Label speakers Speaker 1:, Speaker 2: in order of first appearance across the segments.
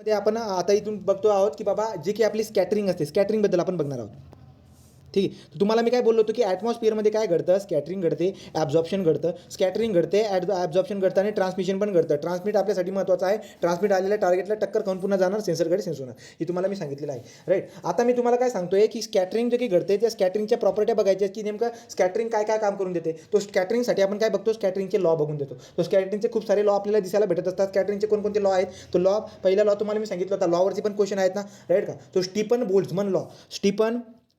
Speaker 1: मध्ये आपण आता इथून बघतो आहोत की बाबा जे की आपली स्कॅटरिंग असते, स्कॅटरिंगबद्दल आपण बघणार आहोत. ठीक आहे. तर तुम्हाला मी काय बोललो होतो की ॲटमॉस्फिअरमध्ये काय घडतं, स्कॅटरिंग घडते, ॲब्झॉर्प्शन घडतं, स्कॅटरिंग घडते, ॲब्झॉर्प्शन घडतं आणि ट्रान्समिशन पण घडतं. ट्रान्समिट आपल्यासाठी महत्त्वाचं आहे. ट्रान्समिट आलेल्या टार्गेटला टक्कर खाऊन पुन्हा जाणार, सेन्सरकडे सेन्स होणार. हे तुम्हाला मी सांगितलेलं आहे. राईट. आता मी तुम्हाला काय सांगतोय की स्कॅटरिंग जे काही घडते त्या स्कॅटरिंगच्या प्रॉपर्ट्या बघायच्या की नेमकं स्कॅटरिंग काय काय काम करून देते. तो स्कॅटरिंगसाठी आपण काय बघतो, स्कॅटरिंगचे लॉ बघून देतो. तो स्कॅटरिंगचे खूप सारे लॉ आपल्याला दिसायला भेटत असतात. स्कॅटरिंगचे कोणकोणते लॉ आहेत. तो लॉ, पहिला लॉ तुम्हाला मी सांगितलं होता. लॉवरचे पण क्वेश्चन आहेत ना, राईट का. तो Stefan Boltzmann law,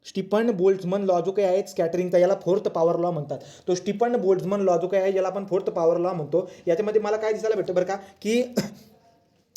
Speaker 1: Stefan Boltzmann law जो काही आहे स्कॅटरिंगचा, याला फोर्थ पॉवर लॉ म्हणतात. तो स्टीफन बोल्ट्झमन लॉ जो काही आहे याला आपण फोर्थ पॉवर लॉ म्हणतो. याच्यामध्ये मला काय दिसायला भेटतं बरं का, की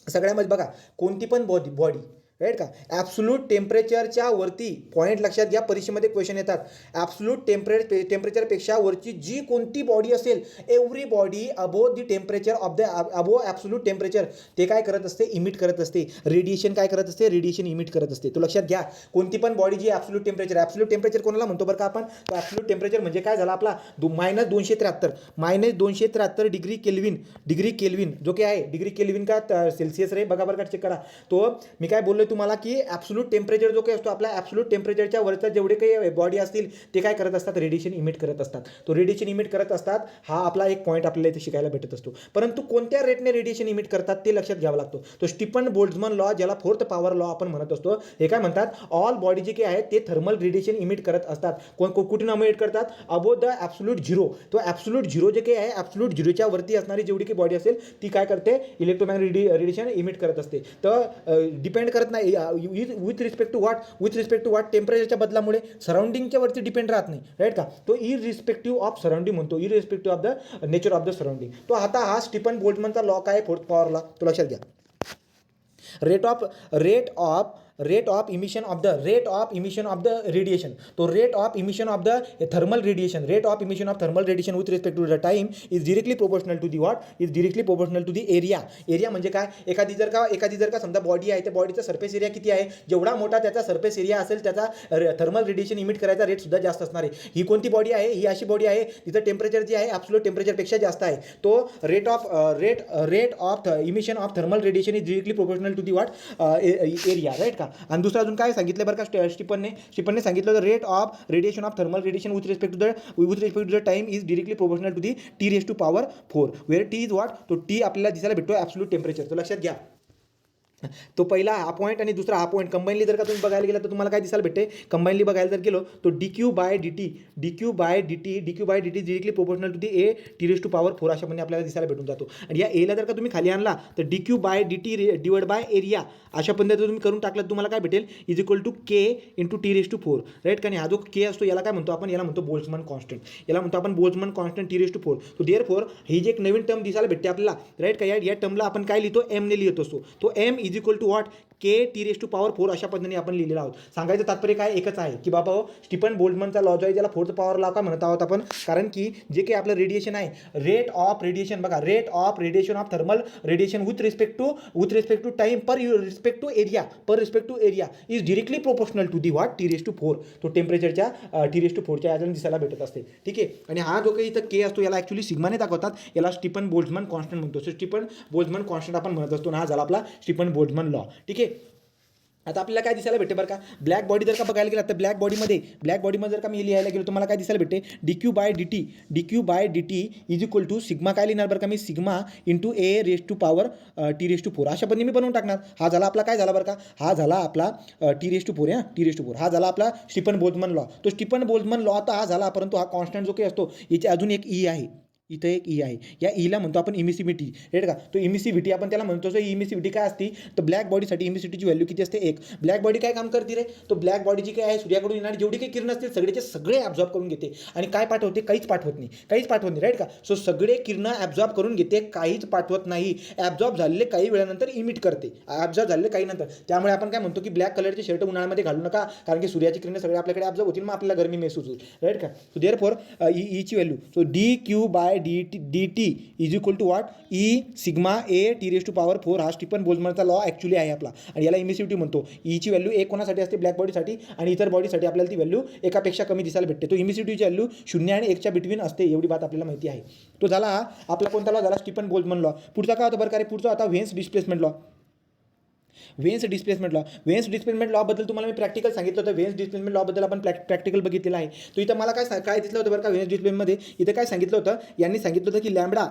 Speaker 1: सगळ्यामध्ये बघा, कोणती पण बॉडी राईट का, ॲब्सोल्यूट टेम्परेचरच्या वरती, पॉईंट लक्षात घ्या, परीक्षेमध्ये क्वेश्चन येतात. ॲब्सोल्यूट टेम्परेचरपेक्षा वरची जी कोणती बॉडी असेल, every body above the temperature of the above absolute temperature, ते काय करत असते, इमिट करत असते. रेडिएशन काय करत असते, रेडिएशन इमिट करत असते. तो लक्षात घ्या. कोणती पण बॉडी जी ॲब्सोल्यूट टेम्परेचर कोणाला म्हणतो बरं का आपण, तो ॲब्सोल्यूट टेम्परेचर म्हणजे काय झाला आपला -273 डिग्री केल्विन जो काही आहे, डिग्री केल्विन का सेल्सिअस रे, बघा बरं का, चेक करा. तो मी काय बोललोय तुम्हाला की ॲब्सोल्यूट टेम्परेचर जो काही असतो आपला, ॲब्सोल्यूट टेम्परेचरच्या वरचा जेवढे काही बॉडी असतील ते काय करत असतात, रेडिएशन इमिट करत असतात. तो रेडिएशन इमिट करत असतात, हा आपला एक पॉईंट आपल्याला इथे शिकायला भेटत असतो. परंतु कोणत्या रेटने रेडिएशन इमिट करतात ते लक्षात घ्यावं लागतो. तो स्टीफन बोल्ट्झमन लॉ, ज्याला फोर्थ पॉवर लॉ आपण म्हणत असतो, हे काय म्हणतात, ऑल बॉडी जे काही आहेत ते थर्मल रेडिएशन इमिट करत असतात. कुठून इमिट करतात, अबोव द ॲब्सोल्यूट झिरो. तो ॲब्सोल्यूट झिरो जे काही आहे, ॲब्सोल्यूट झिरोच्या वरती असणारी जेवढी काही बॉडी असेल ती काय करते, इलेक्ट्रोमॅग्नेटिक रेडिएशन इमिट करत असते. तर डिपेंड करत नाही विथ रिस्पेक्ट टू व्हॉट टेम्परेचरच्या बदलामुळे सराउंडिंगच्या वरती डिपेंड राहत नाही, राईट का. तो इरिस्पेक्टिव्ह ऑफ सराउंडिंग म्हणतो, irrespective of the nature of the surrounding. तो आता हा स्टीफन बोल्ट्झमनचा लॉ काय, फोर्थ पॉवर लॉ, तो लक्षात घ्या. Rate of emission of the radiation. तो rate of emission of the thermal radiation, with respect to the time is directly proportional to the area. म्हणजे काय, एखादी जर का समजा बॉडी आहे, त्या बॉडीचा सरफेस एरिया किती आहे, जेवढा मोठा त्याचा सरफेस एरिया असेल त्याचा थर्मल रेडिएशन इमिट करायचा रेट सुद्धा जास्त असणार आहे. ही कोणती बॉडी आहे, ही अशी बॉडी आहे तिचं टेम्परेचर जे आहे ॲब्सोल्यूट टेम्परेचरपेक्षा जास्त आहे. तो rate of emission of thermal radiation is directly proportional to the area, right का. आणि दुसरं अजून काय सांगितलं बरं का, स्टीफनने सांगितलं होतं, rate of radiation of thermal radiation with respect to the time is directly proportional to the T⁴, where T is what, तो टी आपल्याला दिसायला भेटतो ॲब्सोल्यूट टेम्परेचर. तो लक्षात घ्या. तो पहिला हा पॉईंट आणि दुसरा हा पॉईंट कंबाईनली जर का तुम्ही बघायला गेला तर तुम्हाला काय दिसायला भेटते, कंबाईनली बघायला जर गेलो तो dQ/dt directly proportional to the T⁴ अशा म्हणजे आपल्याला दिसायला भेटून जातो. आणि या एला जर का तुम्ही खाली आणला तर dQ/dt डिवाइड बाय एरिया अशा पद्धतीने तुम्ही करून टाकलं तर तुम्हाला काय भेटेल, is equal to K × T⁴, right का. आणि हा जो K असतो याला काय म्हणतो आपण, याला म्हणतो बोल्ट्झमन कॉन्स्टंट. T⁴. तो देअरफॉर ही जी एक नवीन टर्म दिसायला भेटते आपल्याला, राईट का. या टर्मला आपण काय लिहितो, M ने लिहित असतो. तो M is equal to what, K T⁴ अशा पद्धतीने आपण लिहिलेला आहोत. सांगायचं तात्पर्य काय एकच आहे की बाबा स्टीफन बोल्ट्झमनचा लॉ जो आहे त्याला फोर्थ पॉवर लॉ का म्हणत आहोत आपण, कारण की जे काही आपलं रेडिएशन आहे, rate of radiation of thermal radiation with respect to time per respect to area is directly proportional to the T⁴. तो टेम्परेचरच्या T⁴ याच्याने दिसायला भेटत असते, ठीक आहे. आणि हा जो काही इथं K असतो याला ॲक्च्युली सिग्माने दाखवतात, याला स्टीफन बोल्ट्झमन कॉन्स्टंट म्हणतो. सो स्टीफन बोल्ट्झमन कॉन्स्टंट आपण म्हणत असतो ना, हा झाला आपला स्टीफन बोल्ट्झमन लॉ, ठीक आहे. आता आपल्याला काय दिसायला भेटते बरं का, ब्लॅक बॉडी जर का बघायला गेला तर ब्लॅक बॉडीमध्ये जर का मी लिहायला गेलो तुम्हाला काय दिसायला भेटते, dQ/dt is equal to sigma, काय लिहिणार बरं का मी, सिग्मा इंटू T⁴ अशा पद्धतीने मी बनवून टाकणार. हा झाला आपला काय झाला बरं का, हा झाला आपला T⁴. हा झाला आपला स्टीफन बोल्ट्झमन लॉ. तो स्टीफन बोल्ट्झमन लॉ तर हा झाला, परंतु हा कॉन्स्टंट जो काही असतो याची अजून एक ई आहे, इथं एक ई आहे. या ईला म्हणतो आपण इमिसिव्हिटी, राईट का. तो इमिसिव्हिटी आपण त्याला म्हणतो. सो इमिसिव्हिटी काय असते, तर ब्लॅक बॉडीसाठी इमिसिव्हिटीची व्हॅल्यू किती असते, 1. ब्लॅक बॉडी काय काम करते रे, तो ब्लॅक बॉडी जी काय आहे सूर्याकडून येणारी जेवढी काही किरण असतील सगळे ॲब्झॉर्ब करून घेते आणि काय पाठवते, काहीच पाठवत नाही, राईट का. सो सगळे किरण ॲब्झॉर्ब करून घेते, काहीच पाठवत नाही. ॲब्झॉर्ब झालेले काही वेळानंतर इमिट करते, ॲब्झॉर्ब झालेले काही नंतर. त्यामुळे आपण काय म्हणतो की ब्लॅक कलरचे शर्ट उन्हाळ्यामध्ये घालू नका, कारण की सूर्याची किरण सगळे आपल्याकडे ॲब्झॉर्ब होतील, मग आपल्याला गरमी महसूस होईल, राईट का. So therefore E value, so dQ/dt is equal to what, E sigma T⁴ हा स्टीफन बोल्ट्झमनचा लॉ ॲक्च्युली आहे आपला, आणि याला इमिसिव्हिटी म्हणतो. ईची व्हॅल्यू 1 कोणासाठी असते, ब्लॅक बॉडीसाठी, आणि इतर बॉडीसाठी आपल्याला ती व्हॅल्यू एकापेक्षा कमी दिसायला भेटते. तो इमिसिव्हिटीची व्हॅल्यू 0 आणि 1च्या बिटवीन असते, एवढी बात आपल्याला माहिती आहे. तो झाला आपला कोणता लॉ झाला, स्टीफन बोल्ट्झमन लॉ. पुढचा काय होता बरं का रे, पुढचा आता व्हेन्स डिस्प्लेसमेंट लॉ. वेन्स डिस्प्लेसमेंट लॉबद्दल तुम्हाला मी प्रॅक्टिकल सांगितलं होतं. वेन्स डिस्प्लेसमेंट लॉबद्दल आपण प्रॅक्टिकल बघितलेलं आहे. तो इथं मला काय दिसलं होतं बरं का वेन्स डिस्प्लेसमेंटमध्ये, इथं काय सांगितलं होतं, यांनी सांगितलं होतं की लॅम्बडा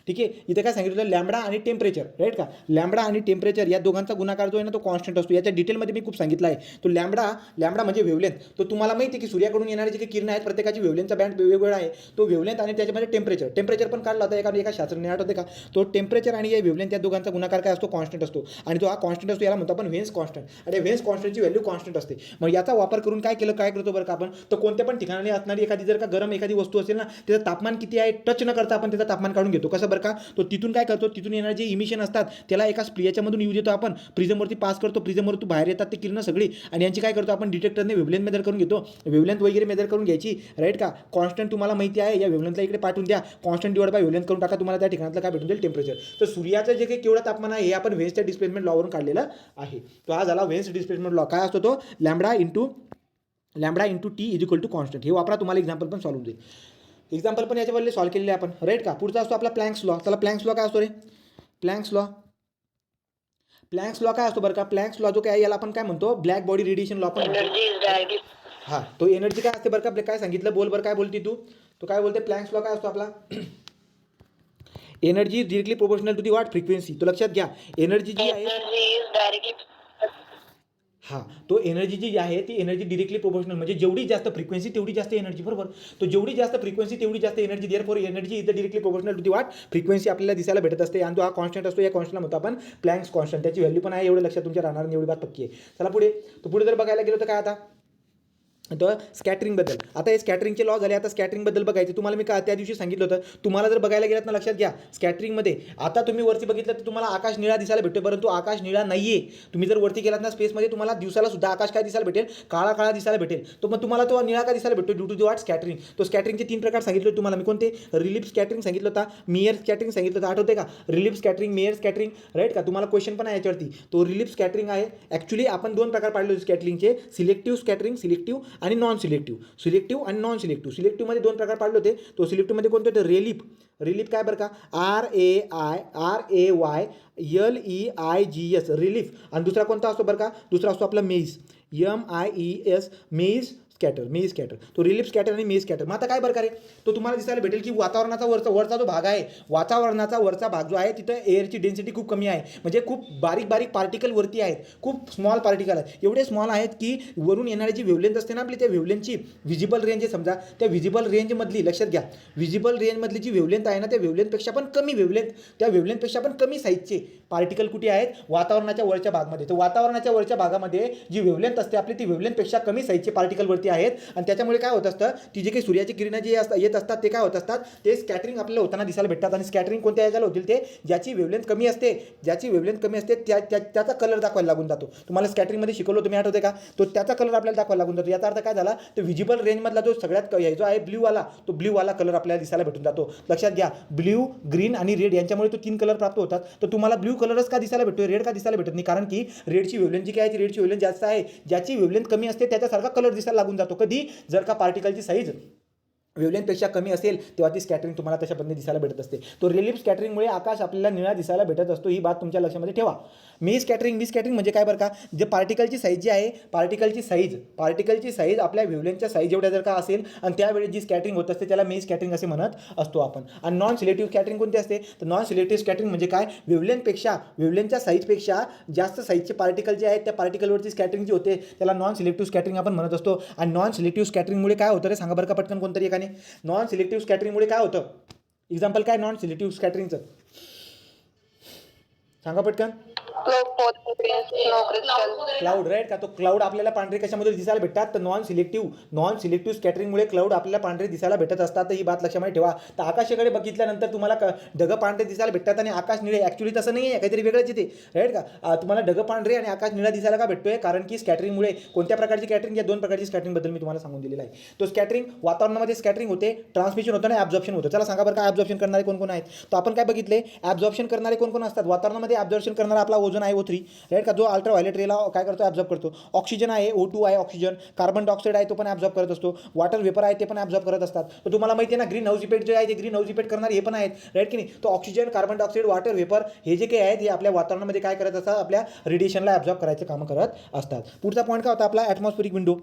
Speaker 1: ठीक आहे, इथं काय सांगितलं होतं लॅम्बडा आणि टेम्परेचर, राईट का, लॅम्बडा आणि टेम्परेचर या दोघांचा गुणाकार जो आहे ना तो कॉन्स्टंट असतो. याच्या डिटेलमध्ये मी खूप सांगितलं आहे. तो लॅम्बडा म्हणजे वेवलेंथ. तो तुम्हाला माहिती आहे की सूर्याकडून येणारे जे काही किरण आहेत प्रत्येकाची वेवलेंथचा बँड वेगवेगळा आहे. तो वेवलेंथ आणि त्याच्यामध्ये टेम्परेचर पण काढला होता एका शास्त्रज्ञाने, आठवते का. तो टेम्परेचर आणि या वेवलेंथ या दोघांचा गुणाकार काय असतो, कॉन्स्टंट असतो. आणि तो हा कॉन्स्टंट असतो, याला म्हणतो आपण वेन्स कॉन्स्टंट. आणि वेन्स कॉन्स्टंटची व्हॅल्यू कॉन्स्टंट असते. मग याचा वापर करून काय करतो बरं का आपण, तर कोणत्या पण ठिकाणी असणारी एखादी जर का गरम एखादी वस्तू असेल ना, त्याचं तापमान किती आहे टच न करता आपण त्याचं तापमान काढून घेतो. कसं बरं का, तो तिथून काय करतो, तिथून येणारे जे इमिशन असतात त्याला एका याच्यामधून यूज येतो, आपण प्रिझमवरती पास करतो, प्रिझमवरती बाहेर येतात ते किरणं सगळी, आणि यांची काय करतो आपण डिटेक्टरने वेवलेंथ मेजर करून घेतो. वेवलेंथ वगैरे मेजर करून घ्यायची, राईट का. कॉन्स्टंट तुम्हाला माहिती आहे, या वेवलेंथला इकडे पाठवून द्या, कॉन्स्टंट डिवाइड बाय वेवलेंथ करून टाका, तुम्हाला त्या ठिकाणातलं काय भेटून जाईल, टेम्परेचर. तर सूर्याचं जे काही केवढं तापमान आहे हे आपण वेन्सच्या डिस्प्लेसमेंट लॉवरून काढलेलं आहे. तो हा झाला वेन्स डिस्प्लेसमेंट लॉ. काय असतो तो, lambda into T is equal to constant. हे वापरा, तुम्हाला एक्झाम्पल पण सॉल्व्ह होईल. एक्झाम्पल पण याच्यावरले सॉल्व्ह केलेले आपण, राईट का. पुढचा असतो आपला प्लँक्स लॉ. चला प्लँक्स लॉ काय असतो रे, प्लँक्स लॉ काय असतो बरं का. प्लँक्स लॉ जो काय याला आपण काय म्हणतो, ब्लॅक बॉडी रेडिएशन लॉ पण म्हणतो. हां, तो एनर्जी काय असते बरं का, काय सांगितलं, बोल बरं काय बोलती तू, तो काय बोलते. प्लँक्स लॉ काय असतो आपला, energy is directly proportional to the what, frequency. तो लक्षात घ्या, एनर्जी जी आहे, हां, तो एनर्जी जी आहे ती एनर्जी डिरेक्टली प्रोपोर्शनल, म्हणजे जेवढी जास्त फ्रिक्वेन्सी तेवढी जास्त एनर्जी, बरोबर. तो जेवढी जास्त फ्रिक्वेन्सी तेवढी जास्त energy, therefore energy is the directly proportional to the what, frequency आपल्याला दिसायला भेटत असते. आणि तो हा कॉन्स्टंट असतो, या कॉन्स्टंटला म्हणतो आपण प्लँक्स कॉन्स्टंट. त्याची व्हॅल्यू पण आहे, एवढं लक्षात तुमच्या राहणार नाही, एवढी बात पक्की आहे. चला पुढे. तर पुढे जर बघायला गेलो तर काय आता, तर स्कॅटरिंगबद्दल. आता हे स्कॅटरिंगचे लॉ झाले, आता स्कॅटरिंगबद्दल बघायचे. तुम्हाला मी त्या दिवशी सांगितलं होतं, तुम्हाला जर बघायला गेलात ना, लक्षात घ्या, स्कॅटरिंगमध्ये आता तुम्ही वरती बघितलं तर तुम्हाला आकाश निळा दिसायला भेटतो, परंतु आकाश निळा नाही आहे. तुम्ही जर वरती गेलात ना स्पेसमध्ये, तुम्हाला दिवसाला सुद्धा आकाश काय दिसायला भेटेल, काळा दिसायला भेटेल. तो मग तुम्हाला तो निळा का दिसायला भेटतो, due to the what, scattering. तो स्कॅटरिंगचे 3 प्रकार सांगितले तुम्हाला मी, कोणते, रिलीफ स्कॅटरिंग सांगितलं होता, मेयर स्कॅटरिंग सांगितलं होतं, आठवते का. रिलीफ स्कॅटरिंग, मेयर स्कॅटरिंग, राईट का. तुम्हाला क्वेश्चन पण आहे याच्यावरती. तो रिलीफ स्कॅटरिंग आहे. ॲक्च्युली आपण 2 प्रकार पाडले होते स्कॅटरिंगचे, सिलेक्टिव्ह स्कॅटरिंग, सिलेक्टिव्ह आणि नॉन सिलेक्टिव्ह. सिलेक्टिव्ह आणि नॉन सिलेक्टिव्ह. सिलेक्टिव्हमध्ये 2 प्रकार पाडले होते. तो सिलेक्टिव्हमध्ये कोणते होते, रिलीफ काय बरं का, RAILEIGS, रिलीफ. आणि दुसरा कोणता असतो बरं का, दुसरा असतो आपला मेज, MEIS, मेज स्कॅटर. तो रिलीफ स्कॅटर आणि मेज स्कॅटर. मग आता काय प्रकारे तो तुम्हाला दिसायला भेटेल की वातावरणाचा वरचा जो भाग आहे, वातावरणाचा वरचा भाग जो आहे तिथं एअरची डेन्सिटी खूप कमी आहे, म्हणजे खूप बारीक पार्टिकल वरती आहेत, खूप स्मॉल पार्टिकल आहेत, एवढे स्मॉल आहेत की वरून येणारी जी वेवलेंथ असते ना आपली, त्या वेवलेंथची व्हिजिबल रेंज आहे समजा, त्या व्हिजिबल रेंजमधली, लक्षात घ्या, व्हिजिबल रेंजमधली जी वेवलेंथ आहे ना, त्या वेवलेंथपेक्षा पण कमी त्या वेवलेंथपेक्षा पण कमी साईजचे पार्टिकल कुठे आहेत, वातावरणाच्या वरच्या भागामध्ये. तर वातावरणाच्या वरच्या भागामध्ये जी वेवलेंथ असते आपली, ती वेवलेंथपेक्षा कमी साईजचे पार्टिकल वरती आहेत. आणि त्याच्यामुळे काय होत असतं, ती जे काही सूर्याची किरणं जे येत असतात ते काय होत असतात, ते स्कॅटरिंग आपल्याला होताना दिसायला भेटतात. आणि स्कॅटरिंग कोणत्या याच्याला होतील, ते ज्याची वेवलेंथ कमी असते, त्याचा कलर दाखवायला लागून जातो. तुम्हाला स्कॅटरिंगमध्ये शिकवलं तुम्ही, आठवते का, तो त्याचा कलर आपल्याला दाखवायला लागून जातो. याचा अर्थ काय झाला, तो व्हिजिबल रेंजमधला जो सगळ्यात जो आहे ब्ल्यू वाला कलर आपल्याला दिसायला भेटून जातो. लक्षात घ्या, ब्ल्यू, ग्रीन आणि रेड यांच्यामुळे तो 3 कलर प्राप्त होतात. तर तुम्हाला ब्ल्यू कलरच का दिसायला भेटतो, रेड का दिसायला भेटत नाही, कारण की रेडची वेवलेंथ जी काय आहे, रेडची वेवलेंथ जास्त आहे. ज्याची वेवलेंथ कमी असते त्याच्यासारखा कलर दिसायला लागून जातो. कधी, जर का पार्टिकलची साईज वेवलेंथपेक्षा कमी असेल तेव्हा ती स्कॅटरिंग तुम्हाला तशा पद्धतीने दिसायला भेटत असते. तो रिलीफ स्कॅटरिंगमुळे आकाश आपल्याला निळा दिसायला भेटत असतो. ही बात तुमच्या लक्षामध्ये ठेवा. मी स्कॅटरिंग म्हणजे काय बरं का, जे पार्टिकलची साईज जी आहे, पार्टिकलची साईज आपल्या वेवलेंथच्या साईज एवढ्या जर का असेल आणि त्यावेळी जी स्कॅटरिंग होत असते त्याला मी स्कॅटरिंग असे म्हणत असतो आपण. आणि नॉन सिलेक्टिव्ह स्कॅटरिंग कोणती असते, तर नॉन सिलेक्टिव्ह स्कॅटरिंग म्हणजे काय, वेवलेंथच्या साईजपेक्षा जास्त साईजचे पार्टिकल जे आहेत त्या पार्टिकलवरची स्कॅटरिंग जी होते त्याला नॉन सिलेक्टिव्ह स्कॅटरिंग आपण म्हणत असतो. आणि नॉन सिलेक्टिव्ह स्कॅटरिंगमुळे काय होतं रे, सांगा बरं का पटकन कोणतरी एकाने. नॉन सिलेक्टिव्ह स्कॅटरिंगमुळे काय होतं, एक्झाम्पल काय नॉन सिलेक्टिव्ह स्कॅटरिंगचं, सांगा पटकन. क्लाउड, राईट का. तो क्लाउड आपल्याला पांढरे कशामध्ये दिसायला भेटतात, तर नॉन सिलेक्टिव्ह स्कॅटरिंगमुळे क्लाउड आपल्याला पांढरे दिसायला भेटत असतात. तर ही बात लक्षामध्ये ठेवा. तर आकाशाकडे बघितल्यानंतर तुम्हाला ढग पांढरे दिसायला भेटतात आणि आकाश निळे. ॲक्च्युली तसं नाही आहे, काहीतरी वेगळंच येते, राईट का. तुम्हाला ढग पांढरे आणि आकाश निळा दिसायला का भेटतोय, कारण की स्कॅटरिंगमुळे. कोणत्या प्रकारची स्कॅटरिंग, या 2 प्रकारची स्कॅटरिंगबद्दल मी तुम्हाला सांगून दिलेलं आहे. तो स्कॅटरिंग वातावरणामध्ये स्कॅटरिंग होते, ट्रान्समिशन होतं आणि ॲब्झॉर्प्शन होतं. चला सांगा बरं का ॲब्झॉर्प्शन करणारे कोण आहेत. तर आपण काय बघितले, ॲब्झॉर्प्शन करणारे कोण असतात वातावरणामध्ये. ॲब्झॉर्प्शन करणारा आपला ओझोन ओझोन आहे O3, राईट का, जो अल्ट्राव्हायलेट रेला काय करतो, ॲब्झॉर्ब करतो. ऑक्सिजन आहे O2 आहे ऑक्सिजन, कार्बन डायऑक्साईड आहे तो पण ॲब्झॉर्ब करत असतो, वॉटर वेपर आहे ते पण ॲब्झॉर्ब करत असतात. तर तुम्हाला माहिती आहे ना ग्रीन हाऊस इफेक्ट जे आहे ते ग्रीन हाऊस इफेक्ट करणारे हे पण आहेत, राईट की नाही. तो oxygen, carbon dioxide, water vapour हे जे काही आहेत हे आपल्या वातावरणामध्ये काय करत असतात, आपल्या रेडिएशनला ॲब्झॉर्ब करायचं काम करत असतात. पुढचा पॉईंट काय होता आपला, ॲटमॉस्फेरिक विंडो.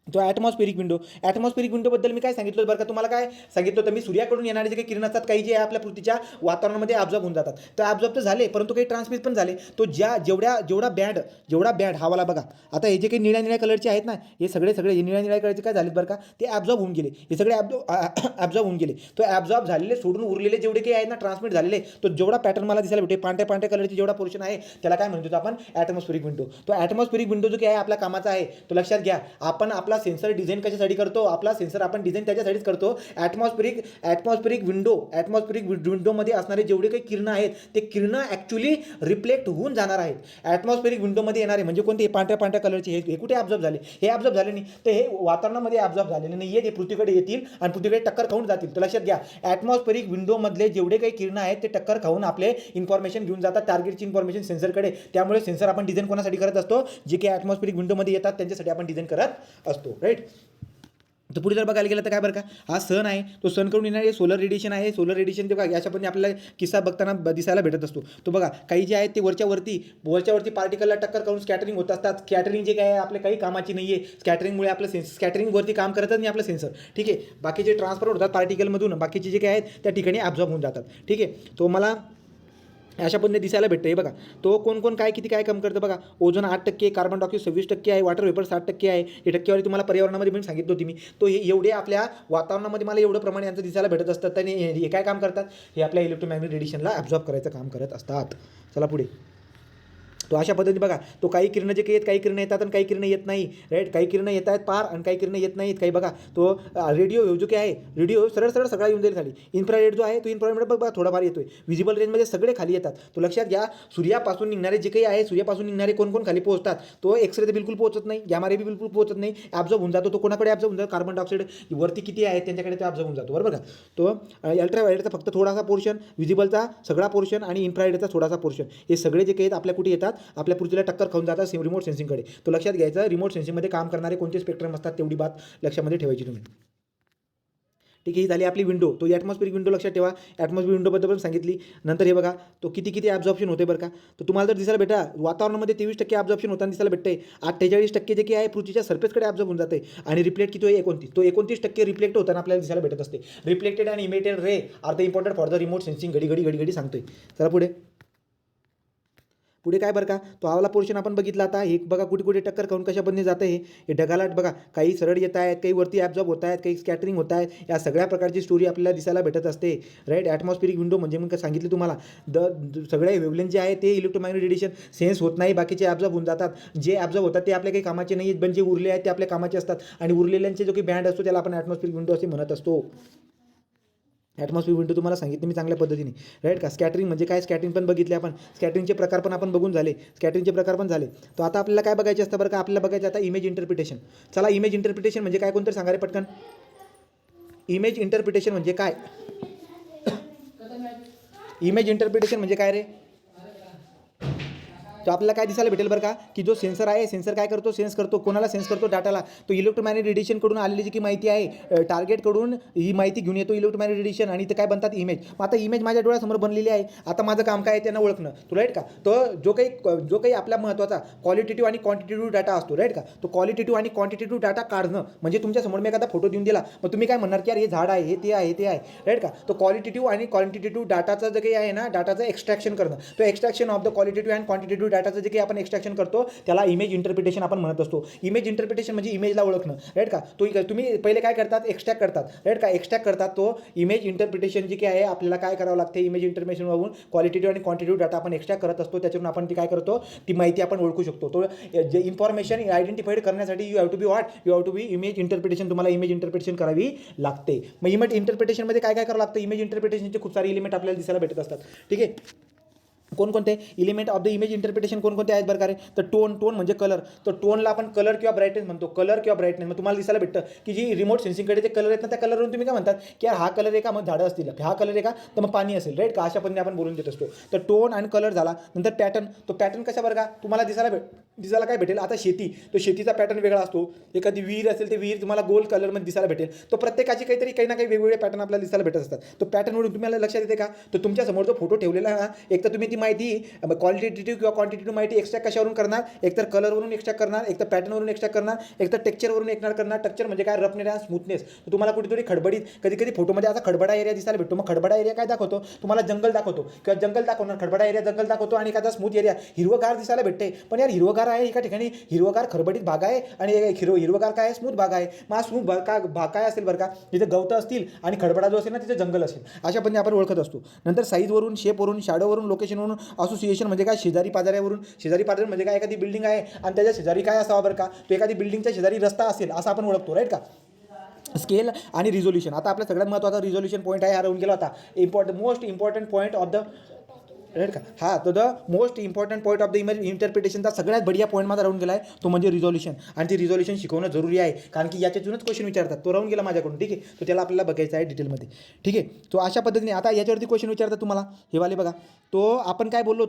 Speaker 1: तो ॲटमॉस्फेरिक विंडोबद्दल मी काय सांगितलं बरं का, तुम्हाला काय सांगितलं होतं मी, सूर्याकडून येणारे जे काही किरण असतात काही जे आहे आपल्या पृथ्वीच्या वातावरणामध्ये ॲब्झॉर्ब होऊन जातात. तर ॲब्झॉर्ब तर झाले परंतु काही ट्रान्समिट पण झाले. तो जेवढा बँड हवाला बघा, आता हे जे काही निळ्या कलरचे आहेत ना, हे सगळे हे निळ्या कलरचे काय झालेत बरं का, ते ॲब्झॉर्ब होऊन गेले, हे सगळे ॲब्झॉर्ब होऊन गेले. तो ॲब्झॉर्ब झालेले सोडून उरलेले जेवढे काही आहेत ना ट्रान्समिट झालेले, तो जेवढा पॅटर्न मला दिसायला भेटे पांढऱ्या कलरची जेवढा पोर्शन आहे त्याला काय म्हणतो आपण, ॲटमॉस्फेरिक विंडो. तो ॲटमॉस्फेरिक विंडो जो काही आहे आपल्या कामाचा आहे तो लक्षात घ्या. आपण आपला सेन्सर डिझाईन कशासाठी करतो, आपला सेन्सर आपण डिझाईन त्याच्यासाठीच करतो. ॲटमॉस्फेरिक विंडोमध्ये असणारे जेवढे काही किरण आहेत ते किरण ॲक्च्युली रिफ्लेक्ट होऊन जाणार आहेत. ॲटमॉस्फेरिक विंडोमध्ये येणारे म्हणजे कोणते, पांढऱ्या कलरचे हे कुठे ॲब्झॉर्ब झाले, हे ॲब्झॉर्ब झाले नाही, तर हे वातावरणामध्ये ॲब्झॉर्ब झालेले नाही, ते पृथ्वीकडे येतील आणि पृथ्वीकडे टक्कर खाऊन जातील. तर लक्षात घ्या, ॲटमॉस्फेरिक विंडोमधले जेवढे काही किरण आहेत ते टक्कर खाऊन आपले इन्फॉर्मेशन घेऊन जातात, टार्गेटची इन्फॉर्मेशन सेन्सरकडे. त्यामुळे सेन्सर आपण डिझाईन कोणासाठी करत असतो, जे काही ॲटमॉस्फेरिक विंडोमध्ये येतात त्यांच्यासाठी आपण डिझाईन करत असतो, राईट. तर पुढे जर बघायला गेलं तर काय बरं का, हा सन आहे, तो सनकडून येणारे सोलर रेडिएशन आहे. सोलर रेडिएशन ते बघा अशा पद्धतीने आपल्याला किस्सा बघताना दिसायला भेटत असतो. तो बघा काही जे आहेत ते वरच्या पार्टिकलला टक्कर करून स्कॅटरिंग होत असतात. स्कॅटरिंग जे काय आहे आपल्या काही कामाची नाही आहे. स्कॅटरिंगमुळे आपलं स्कॅटरिंगवरती काम करतच नाही आपलं सेन्सर, ठीक आहे. बाकीचे ट्रान्सफर होतात पार्टिकलमधून, बाकीचे जे काय आहेत त्या ठिकाणी ॲब्झॉर्ब होऊन जातात, ठीक आहे. तो मला अशा पद्धतीने दिसायला भेटतं. हे बघा तो कोण किती काय काम करतं बघा. ओझोन 8%, कार्बन डायऑक्साईड 26% आहे, वॉटर वेपर 60% आहे. हे टक्केवारी तुम्हाला पर्यावरणामध्ये पण सांगितलं होती मी. तो हे एवढे आपल्या वातावरणामध्ये मला एवढं प्रमाण यांचं दिसायला भेटत असतात आणि हे काय काम करतात, हे आपल्या इलेक्ट्रोमॅग्नेटिक रेडिएशनला ॲब्झॉर्ब करायचं काम करत असतात. चला पुढे. तो अशा पद्धतीने बघा, तो काही किरणं जे काही आहेत, काही किरणं येतात आणि काही किरणं येत नाही, राईट. काही किरणं येत आहेत पार आणि काही किरणं येत नाहीत. काही बघा तो रेडिओ जो काही आहे, रेडिओ सरळ सगळा येऊन जाईल खाली. इन्फ्रारेड जो आहे तो इन्फ्रारेड बघा थोडाफार येतोय. व्हिजिबल रेंजमध्ये सगळे खाली येतात. तो लक्षात घ्या, सूर्यापासून निघणारे जे काही आहे, सूर्यापासून निघणारे कोण खाली पोहोचतात, तो एक्सरे तर बिलकुल पोहोचत नाही, गॅमा रे बिलकुल पोहोचत नाही, ॲब्झॉर्ब होऊन जातो. तो कोणाकडे ॲब्झॉर्ब होऊन जातो, कार्बन डायऑक्साईड वरती किती आहे त्यांच्याकडे ते ॲब्झॉर्ब होऊन जातो, बरोबर का. तो अल्ट्राव्हायलेटचा फक्त थोडासा पोर्शन, व्हिजिबलचा सगळा पोर्शन आणि इन्फ्रारेडचा थोडासा पोर्शन, हे सगळे जे काही आहेत आपल्या कुठे येतात, आपल्या पृथ्वीला टक्कर खाऊन जातात रिमोट सेन्सिंगकडे. तो लक्षात घ्यायचा, रिमोट सेन्सिंगमध्ये काम करणारे कोणते स्पेक्ट्रम असतात तेवढी बात लक्षामध्ये ठेवायची तुम्ही, ठीक आहे. ही झाली आपली विंडो. तो ॲटमॉस्फेरिक विंडो लक्षात ठेवा. ॲटमॉस्फेरिक विंडोबद्दल पण सांगितली. नंतर हे बघा तो किती ॲब्झॉर्प्शन होते बरं का. तर तुम्हाला जर दिसायला भेटा वातावरणामध्ये 23% ॲब्झॉर्प्शन होताना दिसायला भेटते. 48% जे काही आहे पृथ्वीच्या सरफेसकडे ॲब्झॉर्ब होऊन जाते आणि रिफ्लेक्ट किती आहे 29. तो 29% रिफ्लेक्ट होताना आपल्याला दिसायला भेटत असते. रिफ्लेक्टेड आणि emitted ray are the important for the remote sensing. घडी सांगतोय. चला पुढे काय बरं का, तो आवला पोर्शन आपण बघितला. आता हे बघा कुठे टक्कर खाऊन कशा पद्धतीने जातं हे ढगाला बघा, काही सरळ येत आहेत, काही वरती ॲब्झॉर्ब होत आहेत, काही स्कॅटरिंग होत आहेत. या सगळ्या प्रकारची स्टोरी आपल्याला दिसायला भेटत असते, राईट. ॲटमॉस्फेरिक विंडो म्हणजे मग सांगितले तुम्हाला सगळे वेव्हलेंथ जे आहे ते इलेक्ट्रोमॅग्नेटिक रेडिएशन सेन्स होत नाही, बाकीचे ॲब्झॉर्ब होऊन जातात. जे ॲब्झॉर्ब होतात ते आपल्या काही कामाचे नाही, पण जे उरले आहेत ते आपल्या कामाचे असतात आणि उरलेल्यांचे जो काही बँड असतो त्याला आपण ॲटमॉस्फेरिक विंडो असे म्हणत असतो. ॲटमॉस्फिअर विंडो तुम्हाला सांगितलं मी चांगल्या पद्धतीने, राईट का. स्कॅटरिंग म्हणजे काय, स्कॅटरिंग पण बघितले आपण, स्कॅटरिंगचे प्रकार पण आपण बघून झाले, स्कॅटरिंगचे प्रकार पण झाले. तो आता आपल्याला काय बघायचे असतं बरं का, आपल्याला बघायचं आता इमेज इंटरप्रिटेशन. चला इमेज इंटरप्रिटेशन म्हणजे काय कोणतरी सांगा रे पटकन. इमेज इंटरप्रिटेशन म्हणजे काय, इमेज इंटरप्रिटेशन म्हणजे काय रे. तो आपल्याला काय दिसायला भेटेल बरं का, की जो सेन्सर आहे, सेन्सर काय करतो, सेन्स करतो. कोणाला सेन्स करतो, डाटाला. तो इलेक्ट्रोमॅग्नेटिक रेडिएशनकडून आलेली जी की माहिती आहे, टार्गेटकडून ही माहिती घेऊन येतो इलेक्ट्रोमॅग्नेटिक रेडिएशन आणि ते काय बनतात इमेज. आता इमेज माझ्या डोळ्यासमोर बनलेली आहे. आता माझं काम काय आहे त्यांना ओळखणं, तो राईट का. तो जो काही आपला महत्त्वाचा क्वालिटेटिव्ह आणि क्वांटिटेटिव्ह डाटा असतो, राईट का. तो क्वालिटेटिव्ह आणि क्वांटिटेटिव्ह डाटा काढणं म्हणजे तुमच्यासमोर मी एखादा फोटो देऊन दिला, मग तुम्ही काय म्हणणार की यार हे झाड आहे, हे ते आहे, राईट का. तो क्वालिटेटिव्ह आणि क्वांटिटेटिव्ह डाटाचं जे काही आहे ना, डाटाचं एक्स्ट्रॅक्शन करणं, तो extraction of the qualitative and quantitative डाटाचं जे काही आपण एक्स्ट्रॅक्शन करतो त्याला इमेज इंटरप्रिटेशन आपण म्हणत असतो. इमेज इंटरप्रिटेशन म्हणजे इमेजला ओळखणं, राईट का. तो तुम्ही पहिले काय करतात, एक्स्ट्रॅक्ट करतात, राईट का. एक्स्ट्रॅक्ट करतात. तो इमेज इंटरप्रिटेशन जे काय आहे आपल्याला काय करावं लागते, इमेज इंटरप्रिटेशन वाहून क्वालिटेटिव्ह आणि क्वांटिटेटिव्ह डाटा आपण एक्स्ट्रॅक्ट करत असतो. त्याच्यातून आपण ती काय करतो, ती माहिती आपण ओळखू शकतो. तो जे इन्फॉर्मेशन आयडेंटिफाईड करण्यासाठी you have to be image interpretation, तुम्हाला इमेज इंटरप्रिटेशन करावी लागते. मग इमेज इंटरप्रिटेशनमध्ये काय करावं लागतं, इमेज इंटरप्रिटेशनचे खूप सारे एलिमेंट आपल्याला दिसायला भेटत असतात, ठीक आहे. कोणकोणते element of the image interpretation कोणकोणते आहेत बरं का रे? तर टोन म्हणजे कलर. तर टोनला आपण कलर किंवा ब्राईटनेस म्हणतो. कलर किंवा ब्राईटनेस मग तुम्हाला दिसायला भेटतं की जी रिमोट सेन्सिंगकडे जे कलर आहेत ना, त्या कलरवरून तुम्ही काय म्हणतात की यार हा कलर आहे का, मग झाडं असतील, हा कलर आहे का, तर मग पाणी असेल, राईट का, अशा पद्धतीने आपण बोलून देत असतो. तर टोन आणि कलर झाला. नंतर पॅटर्न. तो पॅटर्न कशा बरं का तुम्हाला दिसायला काय भेटेल, आता शेती, तो शेतीचा पॅटर्न वेगळा असतो. एखादी विहीर असेल, ते विहीर तुम्हाला गोल कलरमध्ये दिसायला भेटेल. तो प्रत्येकाची काही ना काही वेगवेगळे पॅटर्न आपल्याला दिसायला भेटत असतात. तो पॅटर्नवरून तुम्हाला लक्षात येते का, तर तुमच्यासमोर जो फोटो ठेवलेला आहे ना, एक तर तुम्ही ती माहिती क्वालिटेटिव्ह किंवा क्वांटिटेटिव्ह माहिती एक्स्ट्रॅक्ट कशावरून करणार, एक तर कलरवरून एक्स्ट्रॅक्ट करणार, एक तर पॅटर्नवरून एक्स्ट्रॅक्ट करणार, एक तर टेक्स्चरवरून एक्स्ट्रॅक्ट करणार. टेक्स्चर म्हणजे काय, रफनेस आणि स्मूथनेस. तुम्हाला कुठेतरी खडबडीत, कधी फोटोमध्ये आता खडबडा एरिया दिसायला भेटतो. मग खडबडा एरिया काय दाखवतो, तुम्हाला जंगल दाखवतो किंवा जंगल दाखवणार, खडबडा एरिया जंगल दाखवतो, आणि एखादा स्मूथ एरिया हिरवगार दिसायला भेटते. पण यार हिरवगार आहे एका ठिकाणी, हिरवगार खडबडीत भाग आहे आणि हिरवगार काय आहे, स्मूथ भाग आहे. मग स्मूथ भाग काय असेल बरं का, तिथे गवतं असतील आणि खडबडा जो असेल ना तिथे जंगल असेल. अशा पद्धतीने आपण ओळखत असतो. नंतर साईजवरून, शेपवरून, शॅडोवरून, लोकेशनवरून, असोसिएशन म्हणजे काय, शेजारी पाजाऱ्यावरून. शेजारी पाजारी म्हणजे काय, एखादी बिल्डिंग आहे आणि त्याच्या शेजारी काय असावा बरं का, तो एखादी बिल्डिंगच्या शेजारी रस्ता असेल असं आपण ओळखतो, राईट का. स्केल आणि रिझोल्यूशन. आता आपला सगळ्यात महत्त्वाचा रिझोल्यूशन पॉईंट आहे, हा राहून गेला होता. Most important point of the, right का, हा तो the most important point of the image इंटरप्रिटेशनचा सगळ्यात बढिया पॉईंट माझा राहून गेला आहे, तो म्हणजे रिझोल्यूशन. आणि ते रिझोल्यूशन शिकवणं जरुरी आहे, कारण की याच्यातूनच क्वेश्चन विचारतात. तो राहून गेला माझ्याकडून, ठीक आहे. तो त्याला आपल्याला बघायचा आहे डिटेलमध्ये, ठीक आहे. तो अशा पद्धतीने आता याच्यावरती क्वेश्चन विचारतात तुम्हाला हे वाले बघा. तो आपण काय बोललो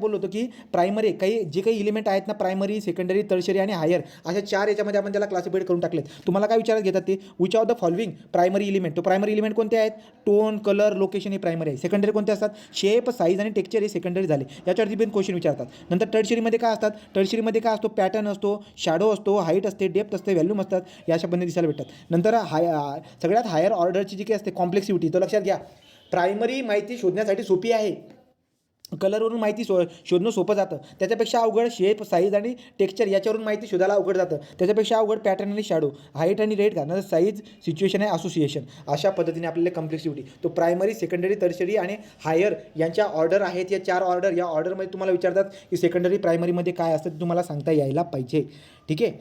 Speaker 1: होतो की प्रायमरी जे काही इलिमेंट आहेत ना, प्रायमरी, सेकंडरी, टर्शरी आणि हायर, अशा 4 याच्यामध्ये आपण त्याला क्लासिफाईड करून टाकलेत. तुम्हाला काय विचारत घेतात ते, which of the following primary element. तो प्रायमरी इलिमेंट कोणते आहेत, टोन, कलर, लोकेशन हे प्रायमरी आहे. सेकंडरी कोणते असतात, शेप, साईज आणि टेक्स्चर हे सेकंडरी झाले. याच्यावरती पण क्वेश्चन विचारतात. नंतर टर्शरीमध्ये काय असतात, टर्शरीमध्ये काय असतो, पॅटर्न असतो, शॅडो असतो, हाईट असते, डेप्थ असते, व्हॅल्यूम असतात, या अशा पद्धतीने दिसायला भेटतात. नंतर सगळ्यात हायर ऑर्डरची जी काही असते कॉम्प्लेक्सिटी, तो लक्षात घ्या. प्रायमरी माहिती शोधण्यासाठी सोपी आहे, कलरवरून माहिती शोधणं सोपं जातं. त्याच्यापेक्षा अवघड शेप, साईज आणि टेक्स्चर याच्यावरून माहिती शोधायला अवघड जातं. त्याच्यापेक्षा अवघड पॅटर्न आणि शॅडो, हाईट आणि रेट घालणं, साईज, सिच्युएशन आणि असोसिएशन, अशा पद्धतीने आपल्याला कॉम्प्लेक्सिटी. तो प्रायमरी, सेकंडरी, टर्शरी आणि हायर यांच्या ऑर्डर आहेत, या 4 ऑर्डर. या ऑर्डरमध्ये तुम्हाला विचारतात की सेकंडरी प्रायमरीमध्ये काय असतं, ते तुम्हाला सांगता यायला पाहिजे, ठीक आहे.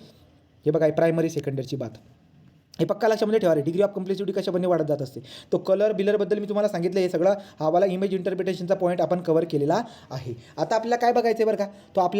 Speaker 1: हे बघा प्रायमरी सेकंडरीची बात, हे पक्का लक्षामध्ये ठेवा रे. डिग्री ऑफ कम्प्लेक्सिटी कशामध्ये वाढत जात असते. तो कलर बिलरबद्दल मी तुम्हाला सांगितलं, हे सगळं हा वाला इमेज इंटरप्रिटेशनचा पॉईंट आपण कव्हर केलेला आहे. आता आपल्याला काय बघायचं आहे बरं का, तो आपल्या